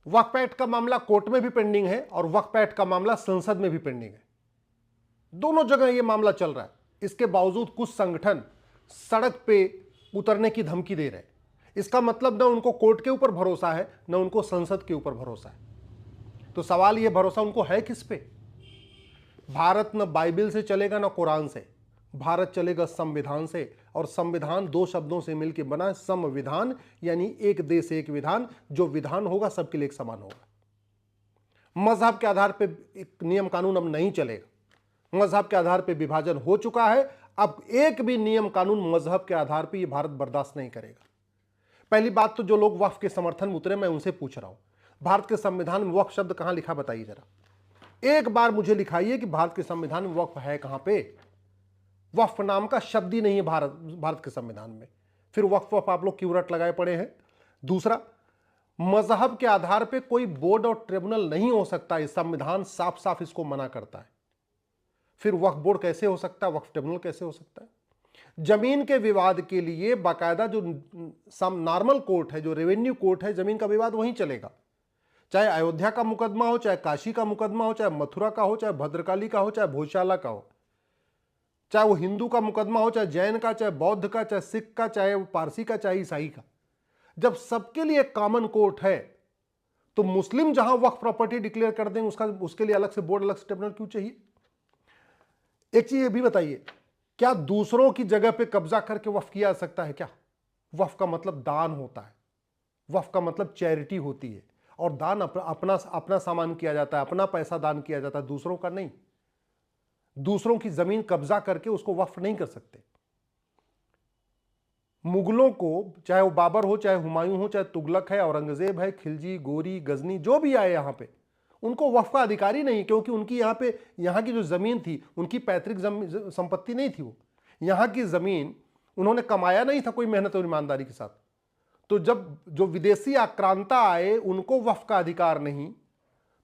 वक्फ act का मामला court में भी पेंडिंग है और वक्फ एक्ट का मामला संसद में भी पेंडिंग है। दोनों जगह यह मामला चल रहा है। इसके बावजूद कुछ संगठन सड़क पे उतरने की धमकी दे रहे हैं। इसका मतलब न उनको कोर्ट के ऊपर भरोसा है, न उनको संसद के ऊपर भरोसा है। तो सवाल यह, भरोसा उनको है किस पे? भारत न बाइबल से चलेगा न कुरान से, भारत चलेगा संविधान से। और संविधान दो शब्दों से मिलकर बना है, संविधान, यानी एक देश एक विधान। जो विधान होगा सबके लिए एक समान होगा। मजहब के आधार पर एक नियम कानून अब नहीं चलेगा। मजहब के आधार पर विभाजन हो चुका है। अब एक भी नियम कानून मजहब के आधार पर यह भारत बर्दाश्त नहीं करेगा। पहली बात तो जो लोग वक्फ के समर्थन में उतरे, मैं उनसे पूछ रहा हूं, भारत के संविधान में वक्फ शब्द कहां लिखा बताइए जरा। एक बार मुझे लिखाइए कि भारत के संविधान में वक्फ है कहां पे? वक्फ नाम का शब्द ही नहीं है भारत के संविधान में। फिर वक्फ आप लोग क्यों रट लगाए पड़े हैं? दूसरा, मजहब के आधार पे कोई बोर्ड और ट्रिब्यूनल नहीं हो सकता। इस संविधान साफ साफ इसको मना करता है। फिर वक्फ बोर्ड कैसे हो सकता है? वक्फ ट्रिब्यूनल कैसे हो सकता है? जमीन के विवाद के लिए बाकायदा जो नॉर्मल कोर्ट है, जो रेवेन्यू कोर्ट है, जमीन का विवाद वहीं चलेगा। चाहे अयोध्या का मुकदमा हो, चाहे काशी का मुकदमा हो, चाहे मथुरा का हो, चाहे भद्रकाली का हो, चाहे भोजशाला का हो, चाहे वो हिंदू का मुकदमा हो, चाहे जैन का, चाहे बौद्ध का, चाहे सिख का, चाहे वो पारसी का, चाहे ईसाई का। जब सबके लिए कॉमन कोर्ट है तो मुस्लिम जहां वक्फ प्रॉपर्टी डिक्लेयर कर दें उसके लिए अलग से बोर्ड, अलग से ट्रिब्यूनल क्यों चाहिए? एक चीज ये भी बताइए, क्या दूसरों की जगह पे कब्जा करके वक्फ किया जा सकता है क्या? वक्फ का मतलब दान होता है, वक्फ का मतलब चैरिटी होती है। और दान अपना सामान किया जाता है, अपना पैसा दान किया जाता है, दूसरों का नहीं। दूसरों की जमीन कब्जा करके उसको वक्फ नहीं कर सकते। मुगलों को, चाहे वो बाबर हो, चाहे हुमायूं हो, चाहे तुगलक है, औरंगजेब है, खिलजी, गोरी, गजनी, जो भी आए यहां पे, उनको वक्फ का अधिकारी नहीं, क्योंकि उनकी यहां की जो जमीन थी उनकी पैतृक संपत्ति नहीं थी। वो यहां की जमीन उन्होंने कमाया नहीं था कोई मेहनत और ईमानदारी के साथ। तो जब जो विदेशी आक्रांता आए उनको वक्फ का अधिकार नहीं,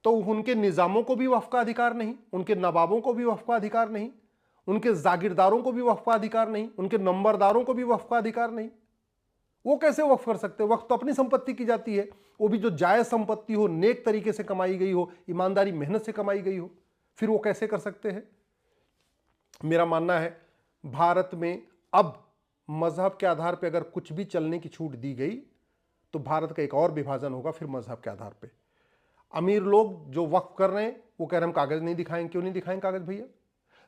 तो उनके निजामों को भी वक्फ का अधिकार नहीं, उनके नवाबों को भी वक्फ का अधिकार नहीं, उनके जागीरदारों को भी वक्फ का अधिकार नहीं, उनके नंबरदारों को भी वक्फ का अधिकार नहीं। वो कैसे वक्फ कर सकते? वक्फ तो अपनी संपत्ति की जाती है, वो भी जो जायज संपत्ति हो, नेक तरीके से कमाई गई हो, ईमानदारी मेहनत से कमाई गई हो, फिर वो कैसे कर सकते हैं? मेरा मानना है भारत में अब मजहब के आधार पर अगर कुछ भी चलने की छूट दी गई तो भारत का एक और विभाजन होगा, फिर मजहब के आधार पर। अमीर लोग जो वक्फ कर रहे हैं वो कह रहे हैं हम कागज नहीं दिखाएंगे। क्यों नहीं दिखाएंगे कागज भैया?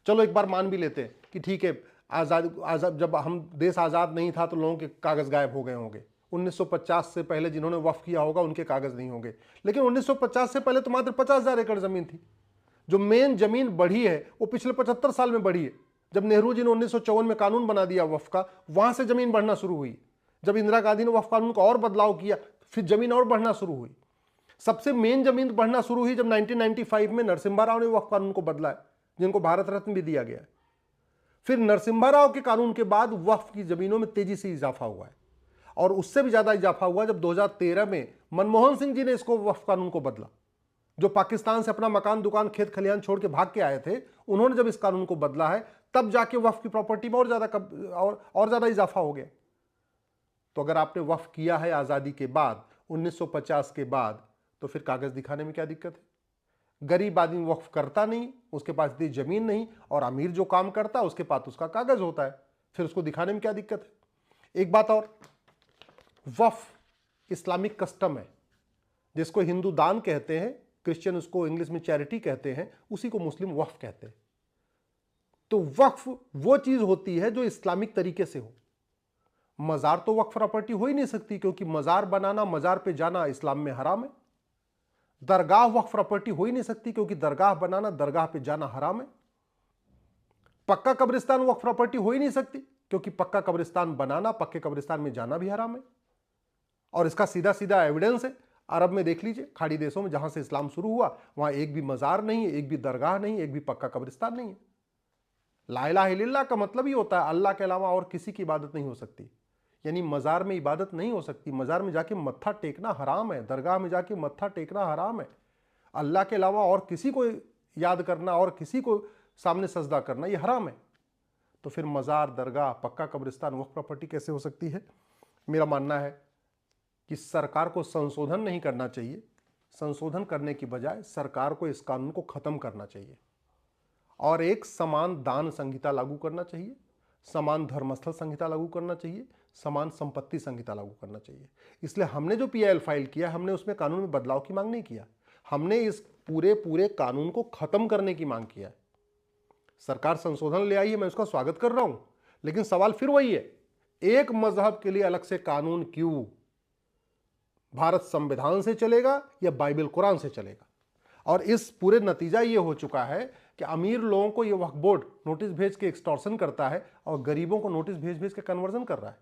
चलो एक बार मान भी लेते हैं कि ठीक है, आजाद जब हम देश आजाद नहीं था तो लोगों के कागज गायब हो गए होंगे। 1950 से पहले जिन्होंने वक्फ किया होगा उनके कागज नहीं होंगे। लेकिन 1950 से पहले तो मात्र 50,000 एकड़ जमीन थी। जो मेन जमीन बढ़ी है वो पिछले 75 साल में बढ़ी है। जब नेहरू जी ने 1954 में कानून बना दिया वक्फ का, वहां से जमीन बढ़ना शुरू हुई। जब इंदिरा गांधी ने वक्फ कानून का और बदलाव किया, फिर जमीन और बढ़ना शुरू हुई। सबसे मेन जमीन बढ़ना शुरू हुई जब 1995 में नरसिम्हा राव ने वक्फ कानून को बदला है, जिनको भारत रत्न भी दिया गया है। फिर नरसिम्हा राव के कानून के बाद वक्फ की जमीनों में तेजी से इजाफा हुआ है। और उससे भी ज्यादा इजाफा हुआ जब 2013 में मनमोहन सिंह जी ने इसको वक्फ कानून को बदला। जो पाकिस्तान से अपना मकान, दुकान, खेत खलिहान छोड़ के भाग के आए थे, उन्होंने जब इस कानून को बदला है, तब जाके वक्फ की प्रॉपर्टी में और ज्यादा इजाफा हो गया। तो अगर आपने वक्फ किया है आजादी के बाद, 1950 के बाद, तो फिर कागज दिखाने में क्या दिक्कत है? गरीब आदमी वक्फ करता नहीं, उसके पास इतनी जमीन नहीं, और अमीर जो काम करता है उसके पास उसका कागज होता है, फिर उसको दिखाने में क्या दिक्कत है? एक बात और, वक्फ इस्लामिक कस्टम है। जिसको हिंदू दान कहते हैं, क्रिश्चियन उसको इंग्लिश में चैरिटी कहते हैं, उसी को मुस्लिम वक्फ कहते हैं। तो वक्फ वो चीज होती है जो इस्लामिक तरीके से हो। मजार तो वक्फ प्रॉपर्टी हो ही नहीं सकती, क्योंकि मजार बनाना, मजार पे जाना इस्लाम में हराम है। दरगाह वक्फ प्रॉपर्टी हो ही नहीं सकती, क्योंकि दरगाह बनाना, दरगाह पे जाना हराम है। पक्का कब्रिस्तान वक्फ प्रॉपर्टी हो ही नहीं सकती, क्योंकि पक्का कब्रिस्तान बनाना, पक्के कब्रिस्तान में जाना भी हराम है। और इसका सीधा सीधा एविडेंस है, अरब में देख लीजिए, खाड़ी देशों में जहां से इस्लाम शुरू हुआ, वहां एक भी मजार नहीं है, एक भी दरगाह नहीं, एक भी पक्का कब्रिस्तान नहीं है। ला इलाहा इल्लल्लाह का मतलब ही होता है अल्लाह के अलावा और किसी की इबादत नहीं हो सकती। यानी मजार में इबादत नहीं हो सकती। मजार में जाके मत्था टेकना हराम है, दरगाह में जाके मत्था टेकना हराम है। अल्लाह के अलावा और किसी को याद करना और किसी को सामने सजदा करना ये हराम है। तो फिर मजार, दरगाह, पक्का कब्रिस्तान वक्फ प्रॉपर्टी कैसे हो सकती है? मेरा मानना है कि सरकार को संशोधन नहीं करना चाहिए, संशोधन करने की बजाय सरकार को इस कानून को खत्म करना चाहिए और एक समान दान संहिता लागू करना चाहिए, समान धर्मस्थल संहिता लागू करना चाहिए, समान संपत्ति संहिता लागू करना चाहिए। इसलिए हमने जो पीआईएल फाइल किया, हमने उसमें कानून में बदलाव की मांग नहीं किया, हमने इस पूरे कानून को खत्म करने की मांग किया है। सरकार संशोधन ले आई है, मैं उसका स्वागत कर रहा हूं, लेकिन सवाल फिर वही है, एक मजहब के लिए अलग से कानून क्यों? भारत संविधान से चलेगा या बाइबल कुरान से चलेगा? और इस पूरे नतीजा ये हो चुका है कि अमीर लोगों को ये वक्फ बोर्ड नोटिस भेज के एक्सटॉर्शन करता है और गरीबों को नोटिस भेज भेज के कन्वर्जन कर रहा है।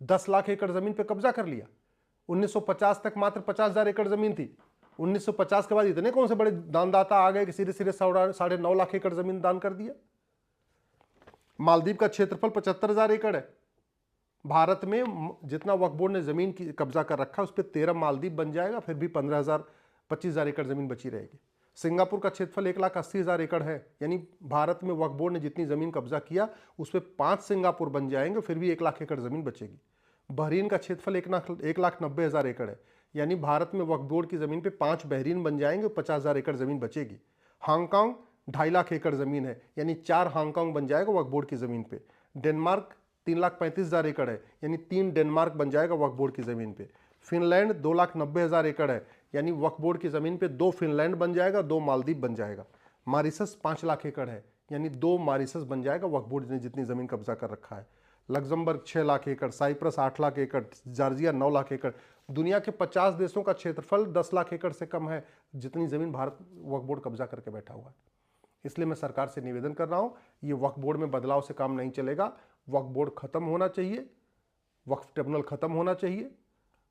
10 लाख एकड़ जमीन पे कब्जा कर लिया। 1950 तक मात्र 50,000 एकड़ जमीन थी। 1950 के बाद इतने कौन से बड़े दानदाता आ गए कि सीधे सीधे 9.5 लाख एकड़ जमीन दान कर दिया। मालदीव का क्षेत्रफल 75,000 एकड़ है। भारत में जितना वक्फ बोर्ड ने जमीन की कब्जा कर रखा है उस पर 13 मालदीव बन जाएगा, फिर भी 25,000 एकड़ जमीन बची रहेगी। सिंगापुर का क्षेत्रफल 1,80,000 एकड़ है, यानी भारत में वक्फ बोर्ड ने जितनी जमीन कब्जा किया उस पर 5 सिंगापुर बन जाएंगे, फिर भी 1 लाख एकड़ जमीन बचेगी। बहरीन का क्षेत्रफल 1,90,000 एकड़ है, यानी भारत में वक्फ बोर्ड की जमीन पे 5 बहरीन बन जाएंगे, 50,000 एकड़ जमीन बचेगी। हांगकांग 2.5 लाख एकड़ जमीन है, यानी 4 हांगकांग बन जाएगा वक्फ बोर्ड की जमीन पे। डेनमार्क 3,35,000 एकड़ है, यानी 3 डेनमार्क बन जाएगा वक्फ बोर्ड की जमीन पे। फिनलैंड 2,90,000 एकड़ है, यानी वक्फ बोर्ड की जमीन पे 2 फिनलैंड बन जाएगा, 2 मालदीव बन जाएगा। मॉरिशस 5 लाख एकड़ है, यानी 2 मॉरिशस बन जाएगा वक्फ बोर्ड ने जितनी जमीन कब्जा कर रखा है। लग्जमबर्ग 6 लाख एकड़, साइप्रस 8 लाख एकड़, जॉर्जिया 9 लाख एकड़। दुनिया के 50 देशों का क्षेत्रफल 10 लाख एकड़ से कम है जितनी जमीन भारत वक्फ बोर्ड कब्जा करके बैठा हुआ है। इसलिए मैं सरकार से निवेदन कर रहा हूं, ये वक्फ बोर्ड में बदलाव से काम नहीं चलेगा। वक्फ बोर्ड खत्म होना चाहिए, वक्फ ट्रिब्यूनल खत्म होना चाहिए,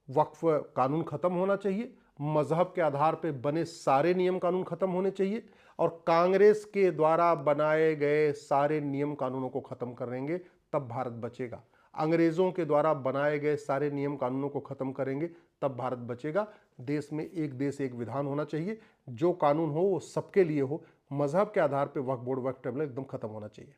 वक्फ कानून खत्म होना चाहिए, मजहब के आधार पर बने सारे नियम कानून खत्म होने चाहिए और कांग्रेस के द्वारा बनाए गए सारे नियम कानूनों को खत्म करेंगे, तब भारत बचेगा। अंग्रेजों के द्वारा बनाए गए सारे नियम कानूनों को खत्म करेंगे, तब भारत बचेगा। देश में एक देश एक विधान होना चाहिए, जो कानून हो वो सबके लिए हो। मजहब के आधार पर वक्फ बोर्ड, वक्फ ट्रिब्यूनल एकदम खत्म होना चाहिए।